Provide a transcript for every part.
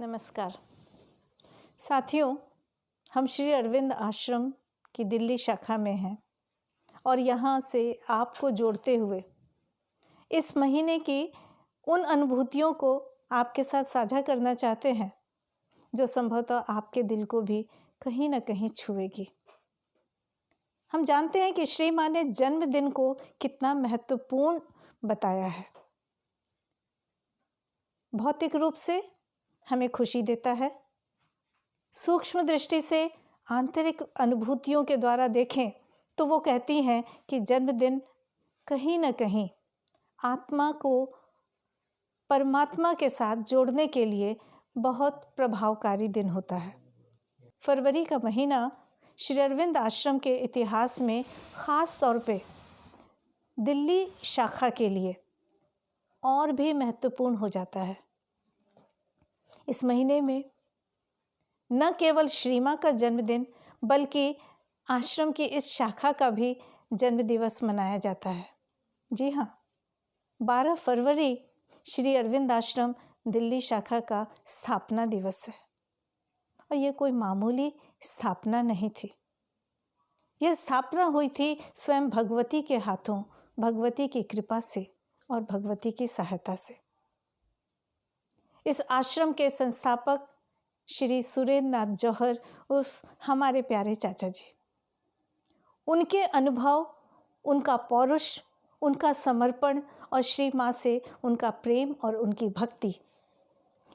नमस्कार साथियों, हम श्री अरविंद आश्रम की दिल्ली शाखा में हैं और यहाँ से आपको जोड़ते हुए इस महीने की उन अनुभूतियों को आपके साथ साझा करना चाहते हैं जो संभवतः आपके दिल को भी कहीं ना कहीं छुएगी। हम जानते हैं कि श्री माँ ने जन्मदिन को कितना महत्वपूर्ण बताया है। भौतिक रूप से हमें खुशी देता है, सूक्ष्म दृष्टि से आंतरिक अनुभूतियों के द्वारा देखें तो वो कहती हैं कि जन्मदिन कहीं न कहीं आत्मा को परमात्मा के साथ जोड़ने के लिए बहुत प्रभावकारी दिन होता है। फरवरी का महीना श्री अरविंद आश्रम के इतिहास में ख़ास तौर पे दिल्ली शाखा के लिए और भी महत्वपूर्ण हो जाता है। इस महीने में न केवल श्री माँ का जन्मदिन बल्कि आश्रम की इस शाखा का भी जन्मदिवस मनाया जाता है। जी हाँ, 12 फरवरी श्री अरविंद आश्रम दिल्ली शाखा का स्थापना दिवस है और ये कोई मामूली स्थापना नहीं थी। यह स्थापना हुई थी स्वयं भगवती के हाथों, भगवती की कृपा से और भगवती की सहायता से। इस आश्रम के संस्थापक श्री सुरेंद्र नाथ जौहर उर्फ हमारे प्यारे चाचा जी, उनके अनुभव, उनका पौरुष, उनका समर्पण और श्री माँ से उनका प्रेम और उनकी भक्ति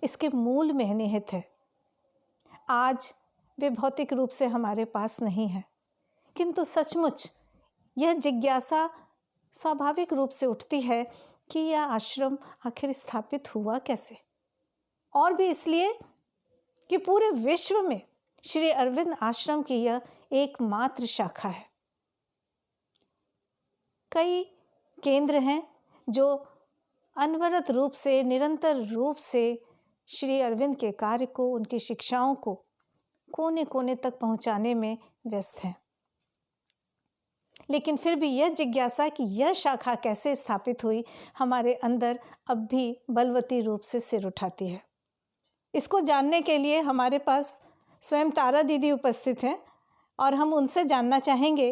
इसके मूल में निहित है। आज वे भौतिक रूप से हमारे पास नहीं हैं, किंतु सचमुच यह जिज्ञासा स्वाभाविक रूप से उठती है कि यह आश्रम आखिर स्थापित हुआ कैसे, और भी इसलिए कि पूरे विश्व में श्री अरविंद आश्रम की यह एकमात्र शाखा है। कई केंद्र हैं जो अनवरत रूप से, निरंतर रूप से श्री अरविंद के कार्य को, उनकी शिक्षाओं को कोने कोने तक पहुंचाने में व्यस्त हैं। लेकिन फिर भी यह जिज्ञासा कि यह शाखा कैसे स्थापित हुई हमारे अंदर अब भी बलवती रूप से सिर उठाती है। इसको जानने के लिए हमारे पास स्वयं तारा दीदी उपस्थित हैं और हम उनसे जानना चाहेंगे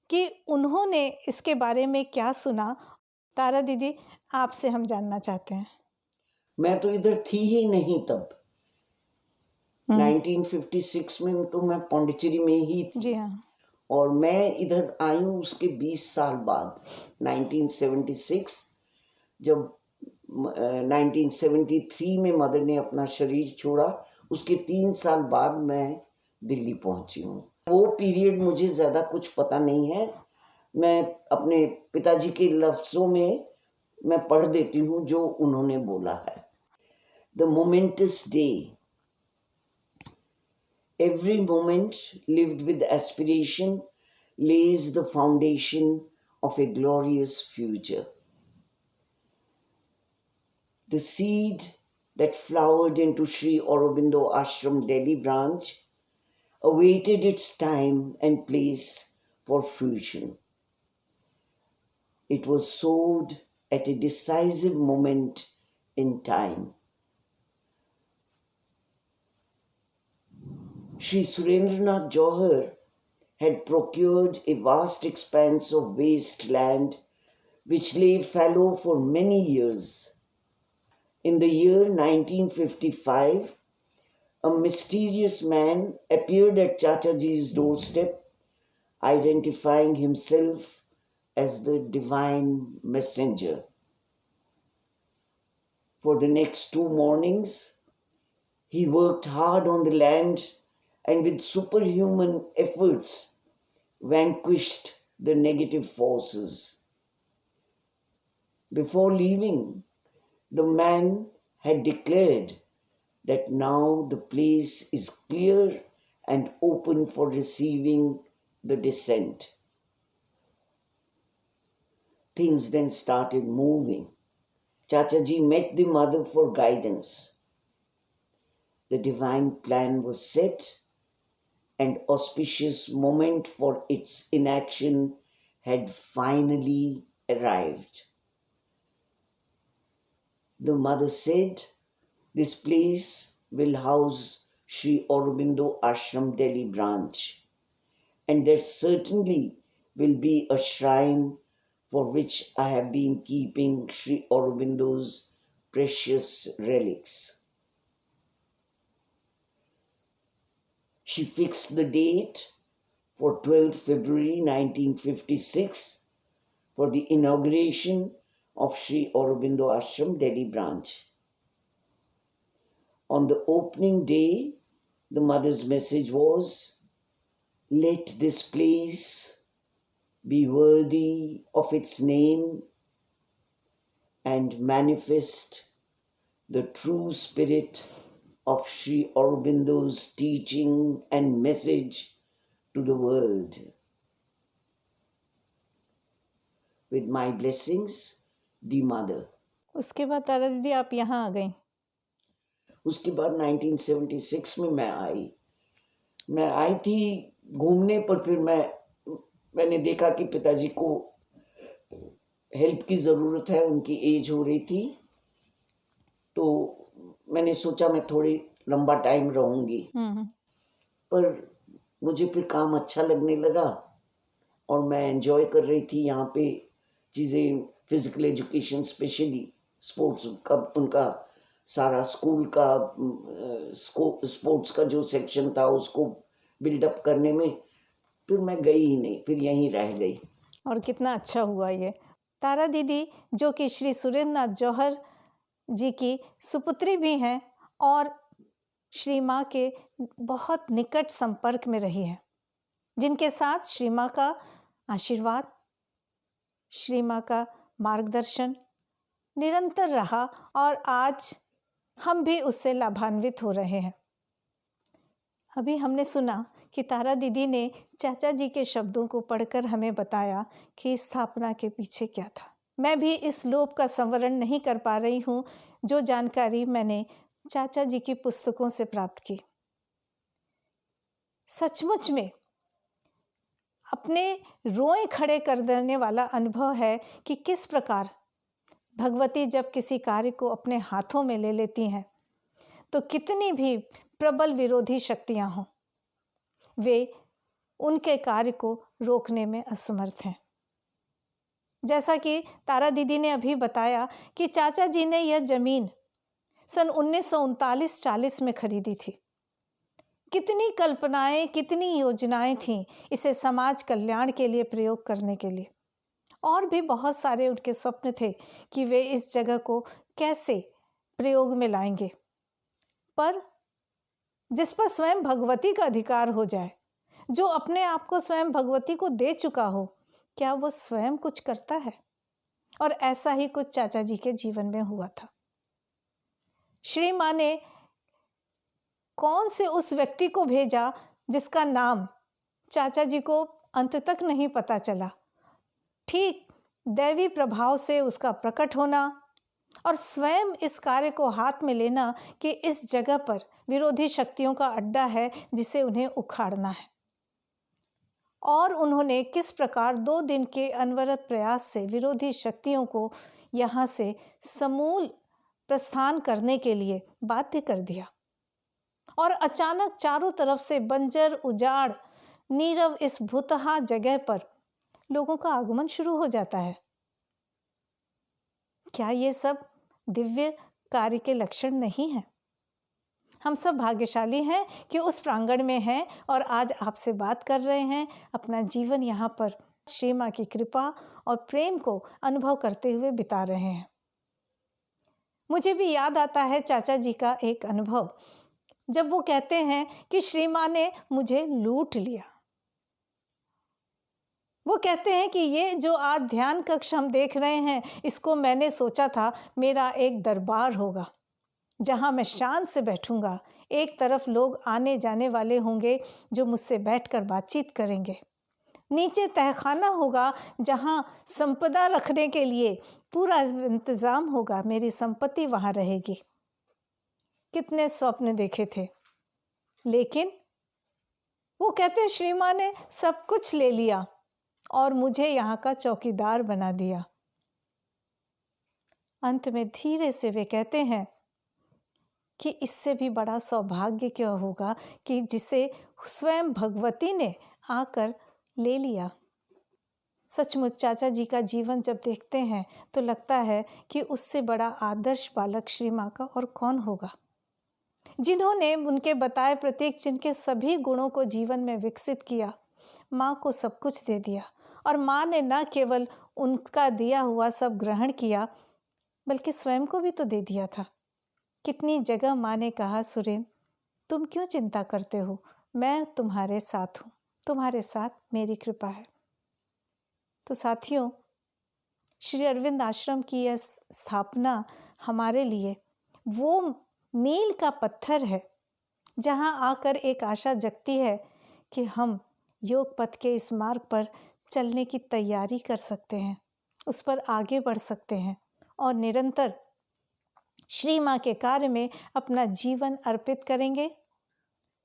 कि उन्होंने इसके बारे में क्या सुना। तारा दीदी, आपसे हम जानना चाहते हैं। मैं तो इधर थी ही नहीं तब। 1956 में तो मैं पौंडीचेरी में ही थी। जी हाँ। और मैं इधर आई हूँ उसके 20 साल बाद, 1976, जब 1973 में मदर ने अपना शरीर छोड़ा, उसके 3 साल बाद मैं दिल्ली पहुंची हूँ। वो पीरियड मुझे ज़्यादा कुछ पता नहीं है। मैं अपने पिताजी के लफ्ज़ों में मैं पढ़ देती हूँ जो उन्होंने बोला है। The momentous day. Every moment lived with aspiration lays the foundation of a glorious future. The seed that flowered into Sri Aurobindo Ashram Delhi branch awaited its time and place for fruition. It was sowed at a decisive moment in time. Sri Surendranath Jauhar had procured a vast expanse of waste land which lay fallow for many years. In the year 1955, a mysterious man appeared at Chachaji's doorstep, identifying himself as the divine messenger. For the next 2 mornings, he worked hard on the land and with superhuman efforts vanquished the negative forces. Before leaving, the man had declared that now the place is clear and open for receiving the descent. Things then started moving. Chachaji met the mother for guidance. The divine plan was set, and auspicious moment for its inaction had finally arrived. The mother said, "This place will house Sri Aurobindo Ashram Delhi branch, and there certainly will be a shrine for which I have been keeping Sri Aurobindo's precious relics. She fixed the date for 12th February 1956 for the inauguration of Sri Aurobindo Ashram Delhi branch. On the opening day, the mother's message was, "Let this place be worthy of its name and manifest the true spirit of Sri Aurobindo's teaching and message to the world. With my blessings, the mother." उसके बाद तारा दीदी आप यहाँ आ गई। उसके बाद 1976 में मैं आई थी घूमने पर। फिर मैंने देखा कि पिताजी को हेल्प की ज़रूरत है, उनकी एज हो रही थी, तो मैंने सोचा मैं थोड़ी लंबा टाइम रहूँगी। पर मुझे फिर काम अच्छा लगने लगा और मैं एंजॉय कर रही थी यहाँ पे चीज़ें, फिज़िकल एजुकेशन, स्पेशली स्पोर्ट्स का, उनका सारा स्कूल का स्पोर्ट्स का जो सेक्शन था उसको बिल्डअप करने में। फिर मैं गई ही नहीं, फिर यहीं रह गई। और कितना अच्छा हुआ ये। तारा दीदी जो कि श्री सुरेंद्र नाथ जौहर जी की सुपुत्री भी हैं और श्री माँ के बहुत निकट संपर्क में रही हैं, जिनके साथ श्री माँ का आशीर्वाद, श्री माँ का मार्गदर्शन निरंतर रहा और आज हम भी उससे लाभान्वित हो रहे हैं। अभी हमने सुना कि तारा दीदी ने चाचा जी के शब्दों को पढ़कर हमें बताया कि स्थापना के पीछे क्या था। मैं भी इस लोभ का संवरण नहीं कर पा रही हूँ जो जानकारी मैंने चाचा जी की पुस्तकों से प्राप्त की। सचमुच में अपने रोए खड़े कर देने वाला अनुभव है कि किस प्रकार भगवती जब किसी कार्य को अपने हाथों में ले लेती हैं तो कितनी भी प्रबल विरोधी शक्तियां हों, वे उनके कार्य को रोकने में असमर्थ हैं। जैसा कि तारा दीदी ने अभी बताया कि चाचा जी ने यह जमीन सन 1939-40 में खरीदी थी। कितनी कल्पनाएं, कितनी योजनाएं थीं इसे समाज कल्याण के लिए प्रयोग करने के लिए, और भी बहुत सारे उनके स्वप्न थे कि वे इस जगह को कैसे प्रयोग में लाएंगे। पर जिस पर स्वयं भगवती का अधिकार हो जाए, जो अपने आप को स्वयं भगवती को दे चुका हो, क्या वो स्वयं कुछ करता है? और ऐसा ही कुछ चाचा जी के जीवन में हुआ था। श्री माँ ने कौन से उस व्यक्ति को भेजा जिसका नाम चाचा जी को अंत तक नहीं पता चला। ठीक दैवी प्रभाव से उसका प्रकट होना और स्वयं इस कार्य को हाथ में लेना कि इस जगह पर विरोधी शक्तियों का अड्डा है जिसे उन्हें उखाड़ना है। और उन्होंने किस प्रकार 2 दिन के अनवरत प्रयास से विरोधी शक्तियों को यहाँ से समूल प्रस्थान करने के लिए बाध्य कर दिया। और अचानक चारों तरफ से बंजर, उजाड़, नीरव इस भूतहा जगह पर लोगों का आगमन शुरू हो जाता है। क्या ये सब दिव्य कार्य के लक्षण नहीं हैं? हम सब भाग्यशाली हैं कि उस प्रांगण में हैं और आज आपसे बात कर रहे हैं, अपना जीवन यहाँ पर श्री माँ की कृपा और प्रेम को अनुभव करते हुए बिता रहे हैं। मुझे भी याद आता है चाचा जी का एक अनुभव, जब वो कहते हैं कि श्री माँ ने मुझे लूट लिया। वो कहते हैं कि ये जो आज ध्यान कक्ष हम देख रहे हैं, इसको मैंने सोचा था मेरा एक दरबार होगा जहाँ मैं शान से बैठूंगा। एक तरफ लोग आने जाने वाले होंगे जो मुझसे बैठकर बातचीत करेंगे, नीचे तहखाना होगा जहाँ संपदा रखने के लिए पूरा इंतज़ाम होगा, मेरी संपत्ति वहाँ रहेगी। कितने स्वप्न देखे थे, लेकिन वो कहते हैं श्री माँ ने सब कुछ ले लिया और मुझे यहाँ का चौकीदार बना दिया। अंत में धीरे से वे कहते हैं कि इससे भी बड़ा सौभाग्य क्या होगा कि जिसे स्वयं भगवती ने आकर ले लिया। सचमुच चाचा जी का जीवन जब देखते हैं तो लगता है कि उससे बड़ा आदर्श बालक श्री माँ का और कौन होगा, जिन्होंने उनके बताए प्रत्येक चिन्ह के सभी गुणों को जीवन में विकसित किया। माँ को सब कुछ दे दिया और माँ ने न केवल उनका दिया हुआ सब ग्रहण किया बल्कि स्वयं को भी तो दे दिया था। कितनी जगह माँ ने कहा, सुरेंद्र तुम क्यों चिंता करते हो, मैं तुम्हारे साथ हूँ, तुम्हारे साथ मेरी कृपा है। तो साथियों, श्री अरविंद आश्रम की यह स्थापना हमारे लिए वो मील का पत्थर है जहाँ आकर एक आशा जगती है कि हम योग पथ के इस मार्ग पर चलने की तैयारी कर सकते हैं, उस पर आगे बढ़ सकते हैं और निरंतर श्री माँ के कार्य में अपना जीवन अर्पित करेंगे।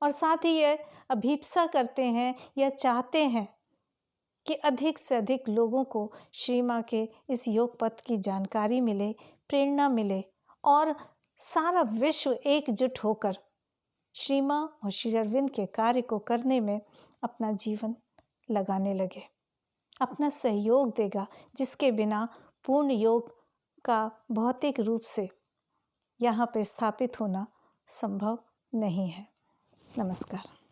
और साथ ही ये अभीप्सा करते हैं या चाहते हैं कि अधिक से अधिक लोगों को श्री माँ के इस योग पथ की जानकारी मिले, प्रेरणा मिले और सारा विश्व एकजुट होकर श्री माँ और श्री अरविंद के कार्य को करने में अपना जीवन लगाने लगे, अपना सहयोग देगा, जिसके बिना पूर्ण योग का भौतिक रूप से यहाँ पे स्थापित होना संभव नहीं है। नमस्कार।